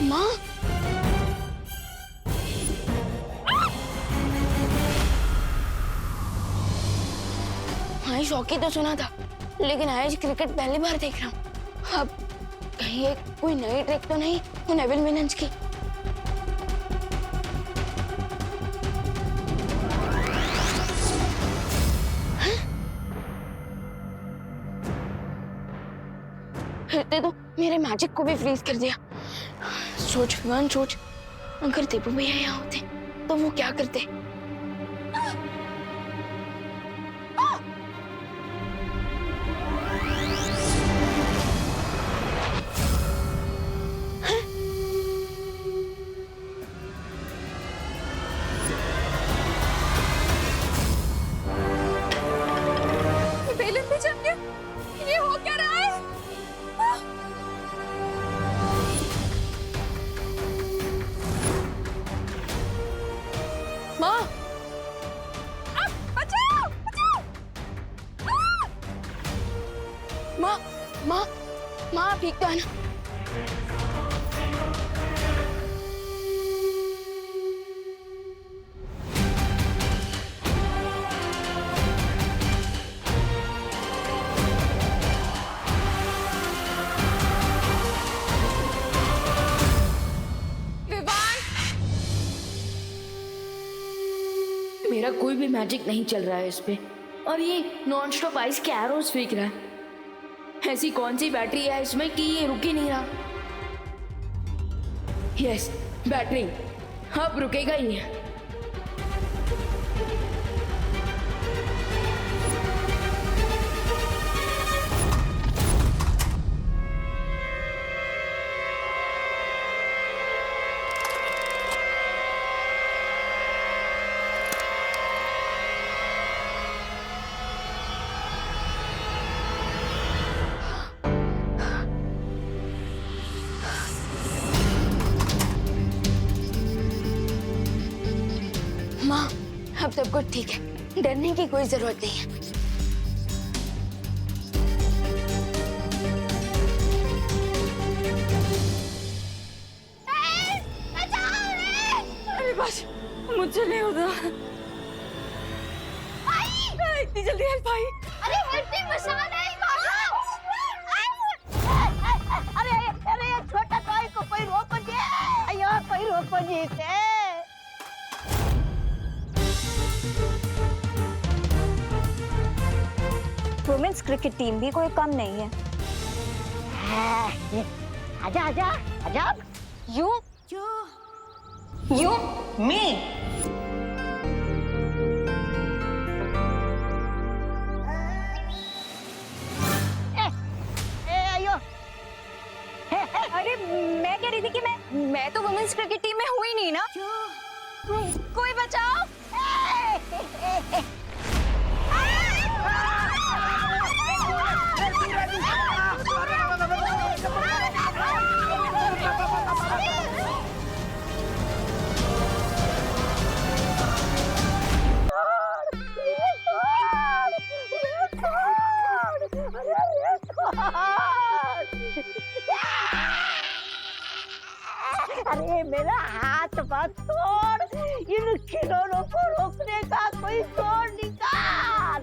माँ, हाँ शौकी तो सुना था, लेकिन आज क्रिकेट पहली बार देख रहा हूँ। अब कहीं ये कोई नई ट्रिक तो नहीं वो नेविल मिनन्स की? फिर तो मेरे मैजिक को भी फ्रीज कर दिया। सोच विवान सोच, अगर दीपू भैया यहाँ होते तो वो क्या करते? ये हो क्या रहा है? माँ, बचाओ बचाओ! माँ, माँ, माँ आप ठीक तो है ना? मेरा कोई भी मैजिक नहीं चल रहा है इस पे, और ये नॉन स्टॉप आइस के एरोज फेंक रहा है। ऐसी कौन सी बैटरी है इसमें कि ये रुक ही नहीं रहा? यस, बैटरी अब रुकेगा ही है। माँ, अब सब कुछ ठीक है, डरने की कोई जरूरत नहीं है। अरे बस मुझसे नहीं होता। इतनी जल्दी हेल्प आई? अरे हेल्प मशीन है, अरे अरे छोटा टॉय को कोई रोको जी, अयो कोई रोको जी इसे। वुमेन्स क्रिकेट टीम भी कोई कम नहीं है। आजा आजा आजा। यू मी अयो। अरे मैं कह रही थी कि मैं तो वुमेन्स क्रिकेट टीम में हुई नहीं ना। कोई बचाओ। अरे मेरा हाथ मत तोड़, इन खिलौनों को रोकने का कोई जोर निकाल।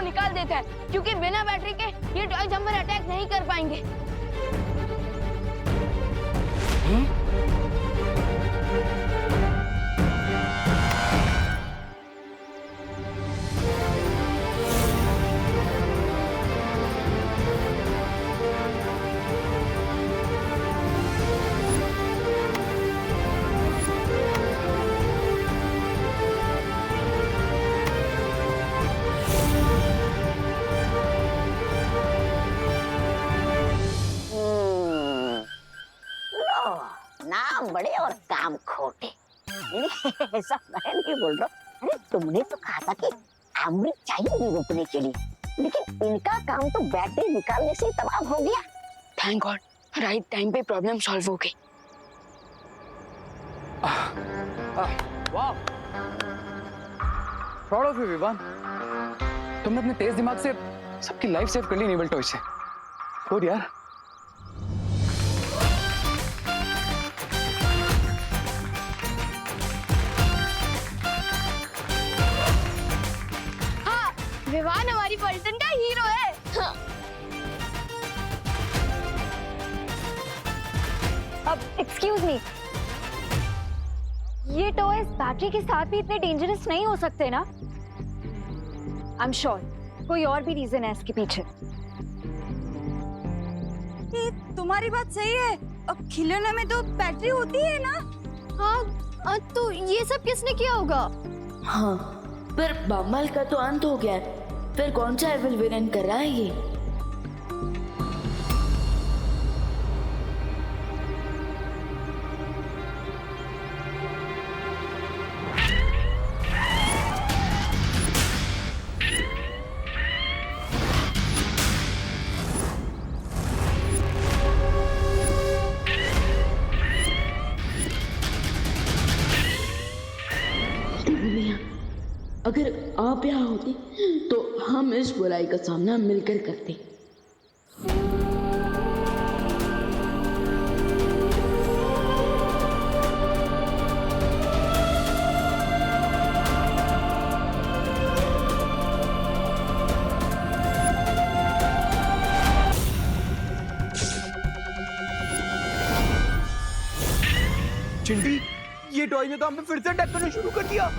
निकाल देता है, क्योंकि बिना बैटरी के ये टॉयज हम पर अटैक नहीं कर पाएंगे। काम बड़े और काम खोटे। नहीं, ऐसा मैं नहीं बोल रहा। अरे तुमने तो कहा था कि अमृत चाहिए नहीं रोकने के लिए, लेकिन इनका काम तो बैटरी निकालने से ही तमाम हो गया। थैंक गॉड, राइट टाइम पे प्रॉब्लम सॉल्व हो गई। वाह, प्राउड ऑफ यू विवान। तुमने अपने तेज दिमाग से सबकी लाइफ सेव कर ली नेवल टॉय से। गुड यार। हाँ, विवान हमारी पलटन का हीरो है। हाँ। अब एक्सक्यूज मी, ये टॉयज बैटरी के साथ भी इतने डेंजरस नहीं हो सकते ना? आई एम श्योर कोई और भी रीजन है इसके पीछे। ये तुम्हारी बात सही है, खिलौने में तो बैटरी होती है ना। हाँ, तो ये सब किसने किया होगा? हाँ, पर बम्बल का तो अंत हो गया है, फिर कौन सा एविल विलन कर रहा है ये? अगर आप यहाँ होती तो हम इस बुराई का सामना मिलकर करते। चिंटी, ये टॉय ने तो हमें फिर से अटैक करना शुरू कर दिया।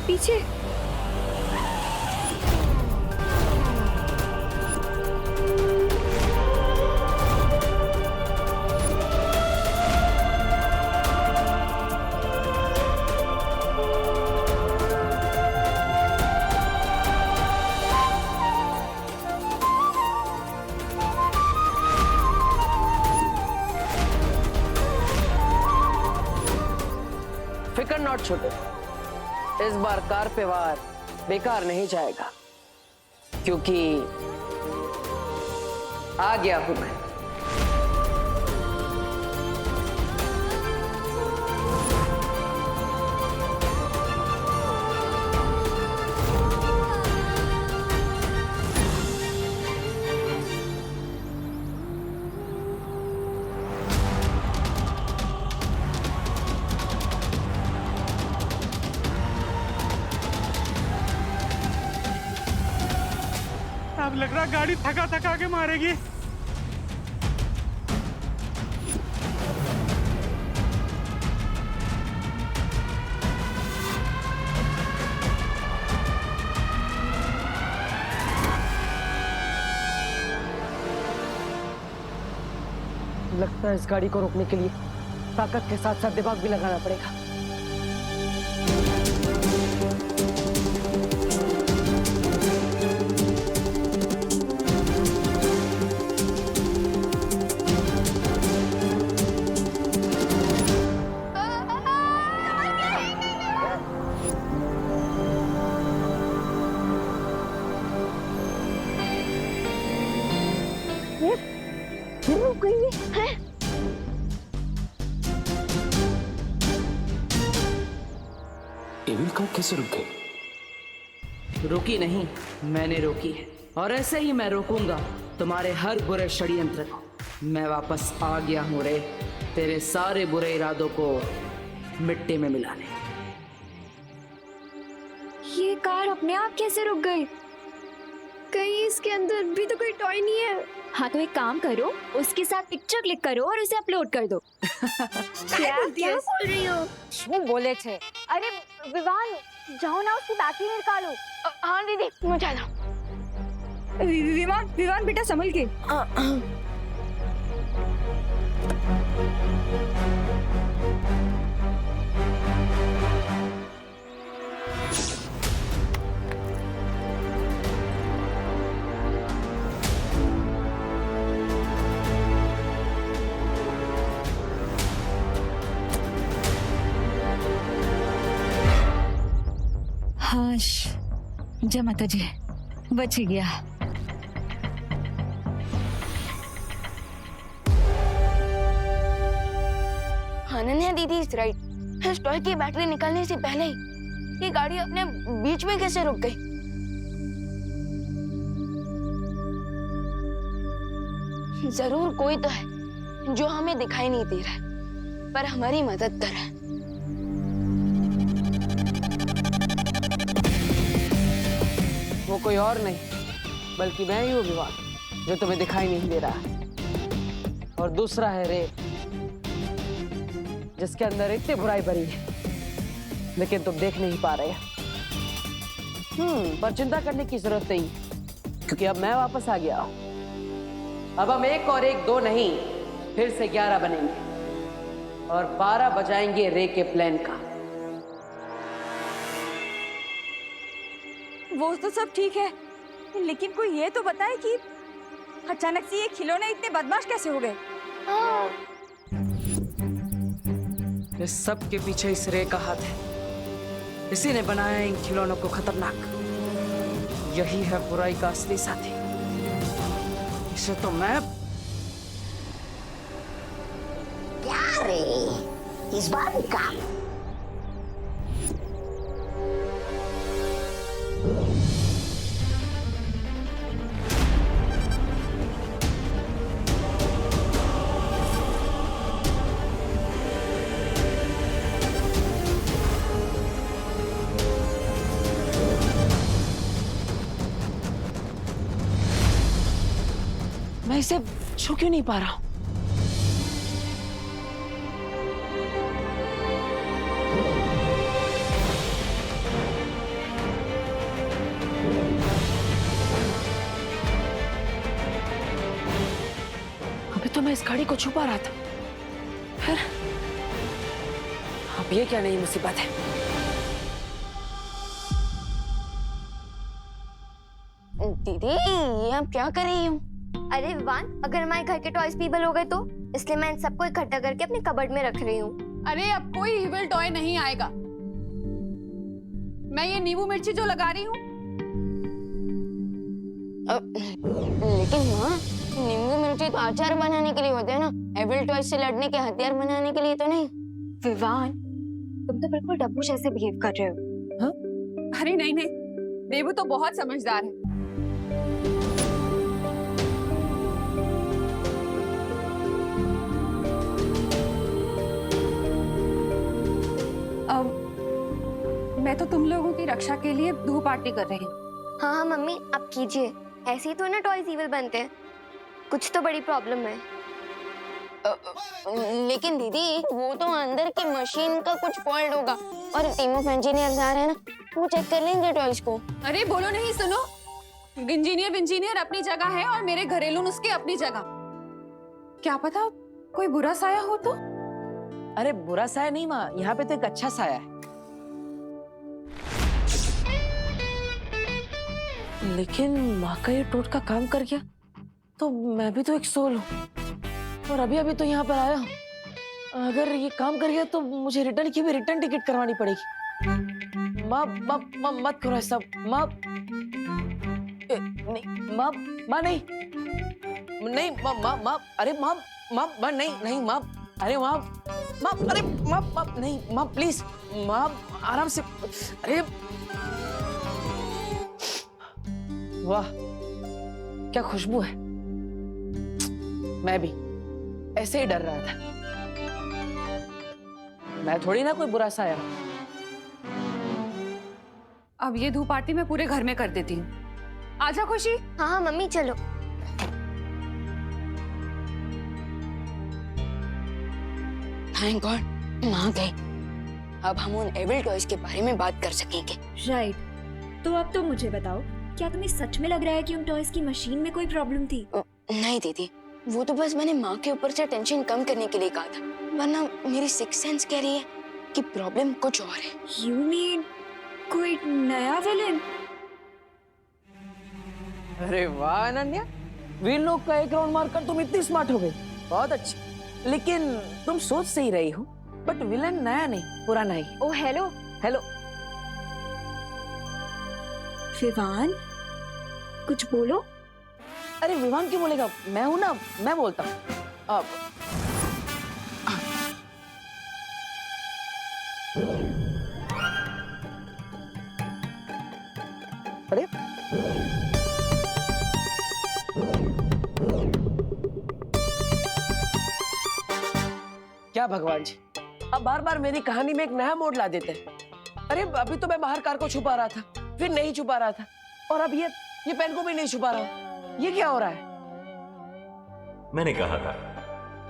पीछे फिकर नॉट छोटे, इस बार कार पे वार बेकार नहीं जाएगा, क्योंकि आ गया हूं मैं। अब लग रहा गाड़ी थका थका के मारेगी। लगता है इस गाड़ी को रोकने के लिए ताकत के साथ साथ दिमाग भी लगाना पड़ेगा। फिर रुक गई है। एविल कार कैसे रुक गई? रुकी नहीं, मैंने रोकी है, और ऐसे ही मैं रोकूंगा तुम्हारे हर बुरे षड्यंत्र को। मैं वापस आ गया हूँ रे, तेरे सारे बुरे इरादों को मिट्टी में मिलाने। ये कार अपने आप कैसे रुक गई? कहीं इसके अंदर भी तो कोई टॉय नहीं है। हाँ तो एक काम करो, उसके साथ पिक्चर क्लिक करो और उसे अपलोड कर दो। क्या बोल रही हो? वो बोले थे। अरे विवान, जाओ ना उसकी बैटरी निकालो। हाँ दीदी, मैं जा रहा हूँ। विवान विवान बेटा संभल के। हाश, जय माता जी, बच ही गया। अनन्या दीदी इज राइट। इस टॉय की बैटरी निकलने से पहले ही ये गाड़ी अपने बीच में कैसे रुक गई? जरूर कोई तो है जो हमें दिखाई नहीं दे रहा है, पर हमारी मदद कर रहा है। वो कोई और नहीं बल्कि मैं ही हूँ विवान, जो तुम्हें दिखाई नहीं दे रहा। और दूसरा है रे, जिसके अंदर इतनी बुराई भरी है लेकिन तुम देख नहीं पा रहे। पर चिंता करने की जरूरत नहीं, क्योंकि अब मैं वापस आ गया हूं। अब हम 1 और 1 2 नहीं, फिर से 11 बनेंगे और 12 बजाएंगे रे के प्लान का। वो तो सब ठीक है, लेकिन कोई ये तो बताए कि अचानक से ये खिलौने इतने बदमाश कैसे हो गए? इस सब के पीछे इस रे का हाथ है। इसी ने बनाया इन खिलौनों को खतरनाक। यही है बुराई का असली साथी। इसे तो मैं क्या रे, इस बार भी काम। मैं इसे छू क्यों नहीं पा रहा हूं? अभी तो मैं इस गाड़ी को छुपा रहा था, फिर अब ये क्या नई मुसीबत है? दीदी, ये आप क्या कर रही हो? अरे विवान, अगर हमारे घर के टॉयज पीबल हो गए तो, इसलिए मैं इन सबको इकट्ठा करके अपने कबर्ड में रख रही हूँ। अरे अब कोई इविल टॉय नहीं आएगा। मैं ये नींबू मिर्ची जो लगा रही हूँ, लेकिन माँ, नींबू मिर्ची तो अचार बनाने के लिए होते हैं ना, एविल टॉय से लड़ने के हथियार बनाने के लिए तो नहीं। विवान, तुम तो बिल्कुल डब्बू जैसे बिहेव कर रहे हो। अरे नहीं नहीं, देबू तो बहुत समझदार है। अब मैं तो तुम लोगों की रक्षा के लिए धूप आरती कर रही हूँ। हाँ हाँ मम्मी, आप कीजिए। ऐसे ही तो ना टॉयज इविल बनते हैं। कुछ तो बड़ी प्रॉब्लम है। लेकिन दीदी, वो तो अंदर की मशीन का कुछ फॉल्ट होगा, और टीम ऑफ इंजीनियर्स आ रहे हैं ना, वो चेक कर लेंगे टॉयज को। अरे बोलो नहीं, सुनो। इंजीनियर अपनी जगह है और मेरे घरेलू नुस्खे अपनी जगह। क्या पता कोई बुरा साया हो तो? अरे बुरा साया नहीं माँ, यहाँ पे तो एक अच्छा साया है। लेकिन माँ का ये टोटका काम कर गया तो मैं भी तो एक सोल हूँ, और अभी अभी तो यहाँ पर आया हूँ। अगर ये काम कर गया तो मुझे रिटर्न की भी रिटर्न टिकट करवानी पड़ेगी। माँ माँ माँ मत करो ऐसा। माँ नहीं, माँ माँ नहीं, नहीं माँ माँ माँ अरे माँ माँ माँ नहीं नहीं माँ अरे माँ माँ अरे माँ माँ नहीं माँ प्लीज माँ आराम से अरे वाह क्या खुशबू है। मैं भी ऐसे ही डर रहा था। मैं थोड़ी ना कोई बुरा साया। अब ये धूप आरती मैं पूरे घर में कर देती हूँ। आजा खुशी। हाँ हाँ मम्मी चलो। थैंक गॉड माँ गई। अब हम उन एविल टॉयज के बारे में बात कर सकेंगे। राइट। तो अब तो मुझे बताओ, क्या तुम्हें सच में लग रहा है कि उन टॉयज की मशीन में कोई प्रॉब्लम थी? नहीं दीदी, वो तो बस मैंने माँ के ऊपर से टेंशन कम करने के लिए कहा था, वरना मेरी सिक्स सेंस कह रही है कि प्रॉब्लम कुछ और है। यू मीन कोई नया विलेन? अरे वाह अनन्या, वीर लोग का एक राउंड मारकर तुम इतनी स्मार्ट हो गई। बहुत अच्छी। लेकिन तुम सोच सही रही हो, बट विलन नया नहीं पुराना ही। ओ हेलो हेलो। विवान, कुछ बोलो। अरे विवान क्यों बोलेगा, मैं हूं ना, मैं बोलता हूँ। अब अरे क्या भगवान जी, अब बार बार मेरी कहानी में एक नया मोड़ ला देते हैं। अरे अभी तो मैं बाहर कार को छुपा रहा था, फिर नहीं छुपा रहा था, और अब ये पेन को भी नहीं छुपा रहा। ये क्या हो रहा है? मैंने कहा था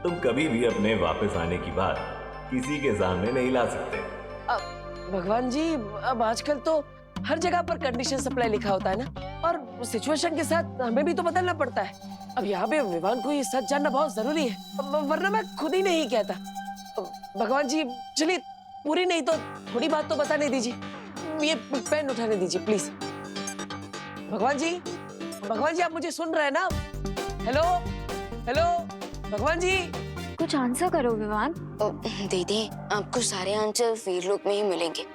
तुम कभी भी अपने वापस आने की बात किसी के सामने नहीं ला सकते। अब भगवान जी, अब आजकल तो हर जगह पर कंडीशन सप्लाई लिखा होता है ना, और सिचुएशन के साथ हमें भी तो बदलना पड़ता है। अब यहाँ पे विवान को ये सच जानना बहुत जरूरी है, वरना मैं खुद ही नहीं कहता। भगवान जी चलिए, पूरी नहीं तो थोड़ी बात तो बताने दीजिए। ये पेन उठाने दीजिए प्लीज। भगवान जी, भगवान जी आप मुझे सुन रहे हैं ना? हेलो हेलो भगवान जी, कुछ आंसर करो विवान। दीदी, आपको सारे आंसर वीर लोक में ही मिलेंगे।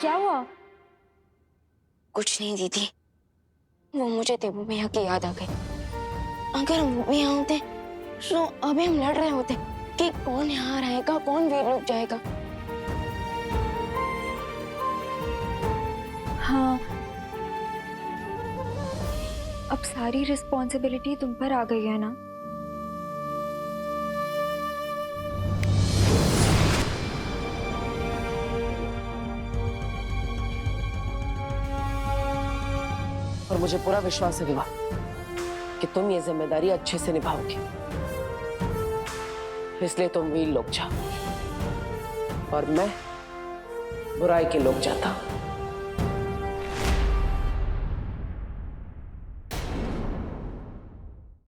क्या हुआ? कुछ नहीं दीदी, वो मुझे तेबू भैया की याद आ गई। अगर वो भी यहाँ होते तो अभी हम लड़ रहे होते कि कौन यहाँ रहेगा, कौन वीर लोक जाएगा। हाँ, अब सारी रिस्पॉन्सिबिलिटी तुम पर आ गई है ना। और मुझे पूरा विश्वास है विवाह कि तुम ये जिम्मेदारी अच्छे से निभाओगे, इसलिए तुम वीर लोक जाओ और मैं बुराई के लोक जाता हूं।